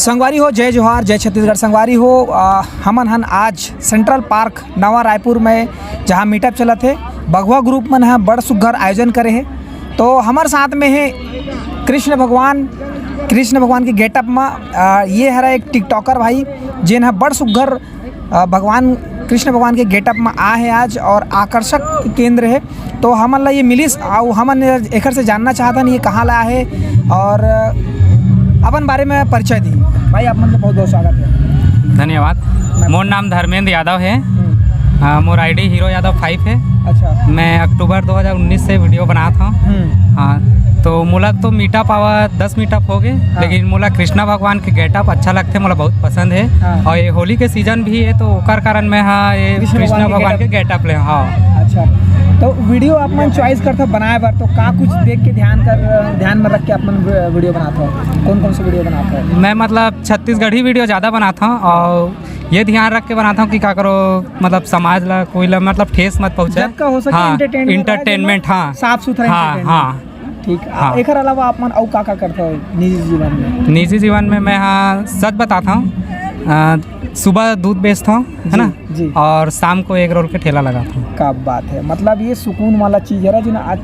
संगवारी हो, जय जोहार, जय छत्तीसगढ़। संगवारी हो, हमन हन आज सेंट्रल पार्क नवा रायपुर में जहाँ मीटअप चला थे, बघवा ग्रुप मन ह बड़ सुघर आयोजन करे है। तो हमारे साथ में है कृष्ण भगवान के गेटअप में ये हरा एक टिकटॉकर भाई जिन है बड़ सुघर भगवान कृष्ण भगवान के गेटअप में आ है आज और आकर्षक केंद्र है। तो हमन ला ये मिलिस और हमन एकर से जानना चाहता ये कहाँ ला है और अपन बारे में परिचय दी। भाई आप मतलब बहुत बहुत स्वागत है। धन्यवाद। मोर नाम धर्मेंद्र यादव है। मोर आईडी हीरो यादव 5 है। अच्छा। मैं अक्टूबर 2019 से वीडियो बनाता हूँ। हाँ, तो मोला तो मीटअप आवा 10 मीटअप हो गए। हाँ। लेकिन मोला कृष्णा भगवान के गेटअप अच्छा लगते, मोला बहुत पसंद है। हाँ। और ये होली के सीजन भी है तो ओकर कारण मैं हाँ ये कृष्णा भगवान के गेटअप ले। हाँ। अच्छा, तो वीडियो आप मन चॉइस करते बनाए बार तो का कुछ देख के ध्यान में रख के आप मन वीडियो बनाता हो? कौन से वीडियो बनाता हो? मैं मतलब छत्तीसगढ़ी वीडियो ज़्यादा बनाता हूँ और ये ध्यान रख के बनाता हूँ कि क्या करो मतलब समाज ला कोई ला मतलब ठेस मत पहुँचे। हाँ, इंटरटेनमेंट। हाँ, साफ सुथरा। हाँ। ठीक। हाँ। एक अलावा आप मन और का करते हो निजी जीवन में? निजी जीवन में मैं हाँ सच बताता हूँ, सुबह दूध बेचता हूँ, है ना जी। और शाम को एग रोल के ठेला लगाता हूँ। क्या बात है, मतलब ये सुकून वाला चीज़ है जो आज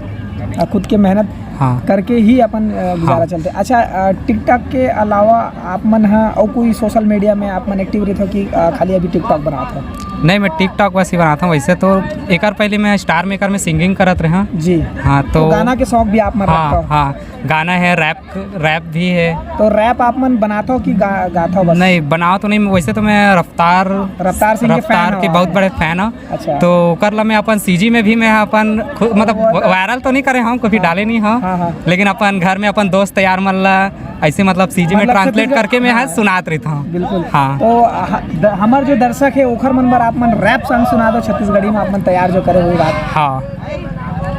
खुद के मेहनत हाँ करके ही अपन गुजारा चलते। अच्छा, टिकटॉक के अलावा आप मन हाँ और कोई सोशल मीडिया में आप मन एक्टिव रहते हो कि खाली अभी टिकटॉक बनाते हो? नहीं, मैं टिकटॉक बस ही बनाता हूँ। वैसे तो एक बार पहले मैं स्टार मेकर में सिंगिंग करत रहा जी। हाँ, तो गाना के शौक भी आप मन रखते हो? हाँ, गाना है, रैप भी है। तो रैप आप मन बनाता हो कि गाता हो बस? नहीं, बनाओ तो नहीं, वैसे तो मैं रफ्तार के बहुत बड़े फैन हूँ। अच्छा। तो कर ला मैं अपन सीजी में भी मैं अपन मतलब वायरल तो नहीं करे हूँ, कभी डाले नहीं हूँ, लेकिन अपन घर में अपन दोस्त यार मन ला ऐसे मतलब सीजी में ट्रांसलेट करके मैं सुनात रहता हूँ। बिल्कुल। हाँ, तो हमारे जो दर्शक है ओखर मन बर आप मन रैप सॉन्ग सुना दो छत्तीसगढ़ी में, आप मन तैयार जो करे हुई बात। हाँ,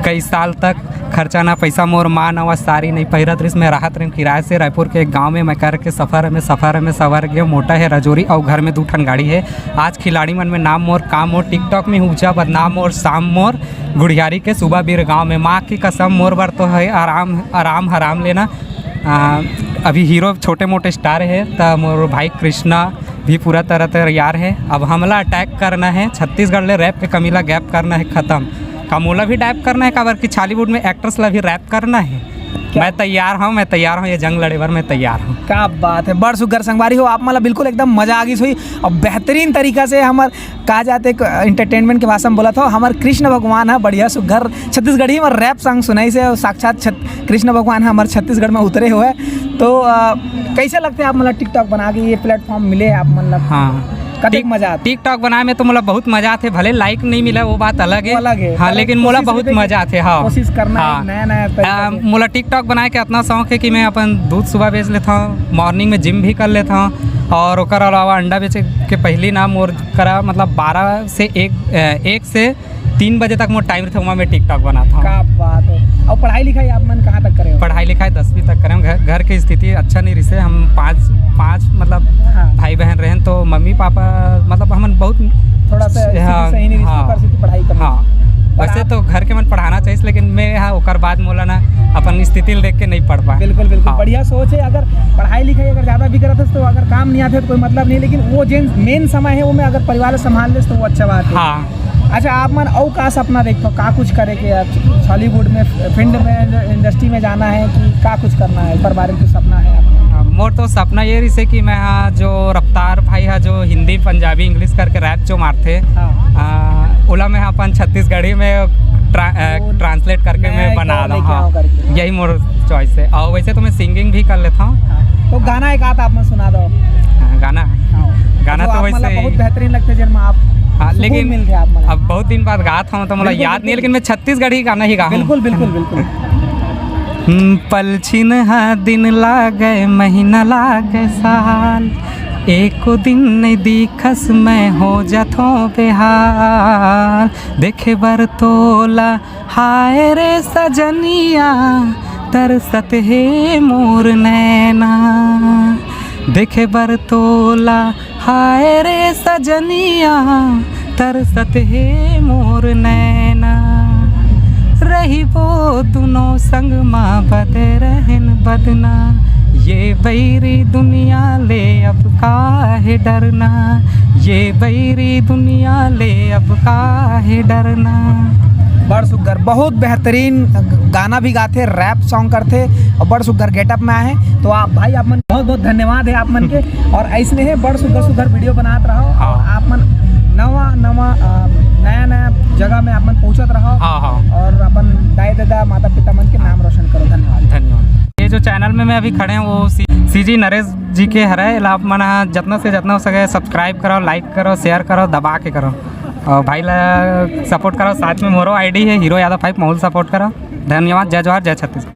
कई साल तक खर्चा ना पैसा मोर माँ नवा सारी नहीं पहिरत रही, मैं राहत रही किराए से रायपुर के एक गांव में मैं करके सफ़र में सवर गया। मोटा है रजौरी और घर में 2 ठन गाड़ी है। आज खिलाड़ी मन में नाम मोर, काम मोर, टिकटॉक में ऊंचा बदनाम मोर, शाम मोर गुड़ियारी के सुबह बीर गाँव में। माँ की कसम मोर बर तो है आराम हराम लेना। अभी हीरो छोटे मोटे स्टार है तो मोर भाई कृष्णा भी पूरा तरह तैयार है। अब हमला अटैक करना है, छत्तीसगढ़ ले रैप के कमीला गैप करना है ख़त्म। कमोला भी रैप करना है, काबर कि छालीवुड में एक्टर्स ला भी रैप करना है। मैं तैयार हूँ, ये जंग लड़े बार मैं तैयार हूँ। क्या बात है, बड़ सुगर संगवारी हो आप मतलब बिल्कुल एकदम मजा आ गई हुई और बेहतरीन तरीका से हमार कहा जाते इंटरटेनमेंट के भाषा में बोला था। हमारे कृष्ण भगवान है बढ़िया सुगर छत्तीसगढ़ी में रैप सॉन्ग सुनाई से साक्षात कृष्ण भगवान है हमारे छत्तीसगढ़ में उतरे हुए। तो कैसे लगते हैं आप मतलब टिकटॉक बना के ये प्लेटफॉर्म मिले आप मतलब? हाँ, कभी मजा टिकटॉक बनाए में तो मोला बहुत मजा आते, भले लाइक नहीं मिला वो बात अलग है। हाँ, लेकिन मोला बहुत मजा आते। हाँ, कोशिश करना है नया मोला टिकटॉक बनाए के इतना शौक है कि मैं अपन दूध सुबह बेच लेता हूँ, मॉर्निंग में जिम भी कर लेता हूँ और ओकर अलावा अंडा बेचे के पहली ना मोर करा मतलब 12 से 1 से 3 बजे तक मोर टाइम रहता हूँ, मैं टिकटॉक बनाता हूँ। क्या बात है। और पढ़ाई लिखाई आप मन कहाँ तक करें? पढ़ाई लिखाई 10वीं तक करें। घर की स्थिति अच्छा नहीं रही, हम पाँच मतलब भाई बहन रहें तो मम्मी पापा मतलब हम बहुत थोड़ा सा सही नहीं रही पढ़ाई करना। हाँ, वैसे तो घर के मन पढ़ाना चाहिए, लेकिन मैं हाँ ओकर बाद मोला ना अपन स्थिति देख के नहीं पढ़ पाए। बिल्कुल बिल्कुल। हाँ। बढ़िया सोच है। अगर पढ़ाई लिखाई अगर ज़्यादा भी करते तो अगर काम नहीं आते तो कोई मतलब नहीं, लेकिन वो जो मेन समय है वो में अगर परिवार संभाल ले तो वो अच्छा बात है। हाँ। अच्छा, आप मन और का सपना देखते हो, का कुछ करे के हॉलीवुड में फील्ड में इंडस्ट्री में जाना है कि का कुछ करना है, पर बारे में कुछ सपना है आपका? मोर तो सपना ये रही से कि मैं हाँ जो रफ्तार भाई है जो हिंदी पंजाबी इंग्लिश करके रैप जो मारते ओला में अपन छत्तीसगढ़ी में ट्रांसलेट करके मैं बना दूँ। हाँ, यही मोर चॉइस है। और वैसे तो मैं सिंगिंग भी कर लेता हूँ। तो गाना एक आध आप मन सुना दो। गाना तो वैसे बहुत बेहतरीन लगते हैं आप। हाँ, लेकिन अब बहुत दिन बाद गाता हूँ तो मुझे याद नहीं है, लेकिन मैं छत्तीसगढ़ी गाना ही गा। बिल्कुल बिल्कुल बिल्कुल। पल छिन्हा दिन लागे महीना लागे साल, एको दिन नहीं दिखस मैं हो जाथो बेहाल। देखे बर तोला हाय रे सजनिया तरसत है मोर नैना। देखे बर तोला हाय रे सजनिया तरसत है मोर नैना। रही वो दोनों संग माँ बदे रहन बदना, ये बैरी दुनिया ले अब काहे डरना, ये बैरी दुनिया ले अब काहे डरना। बड़ सुग्घर, बहुत बेहतरीन गाना भी गाते, रैप सॉन्ग करते और बड़ सुग्घर गेटअप में आए हैं। तो आप भाई आप मन बहुत बहुत धन्यवाद है आप मन के, और ऐसने है बड़ सुग्घर वीडियो बनात रहो और आप मन नया जगह में आप मन पहुँचत रहो और अपन दाई दादा माता पिता मन के नाम रोशन करो। धन्यवाद। ये जो चैनल में मैं अभी खड़े हैं वो सीजी नरेश जी के हरे, आप मन जितना से जितना हो सके सब्सक्राइब करो, लाइक करो, शेयर करो, दबा के करो और भाई ला सपोर्ट करो। साथ में मोरो आईडी है हीरो यादव 5 मोल सपोर्ट करो। धन्यवाद। जय जवाहर जय छत्तीसगढ़।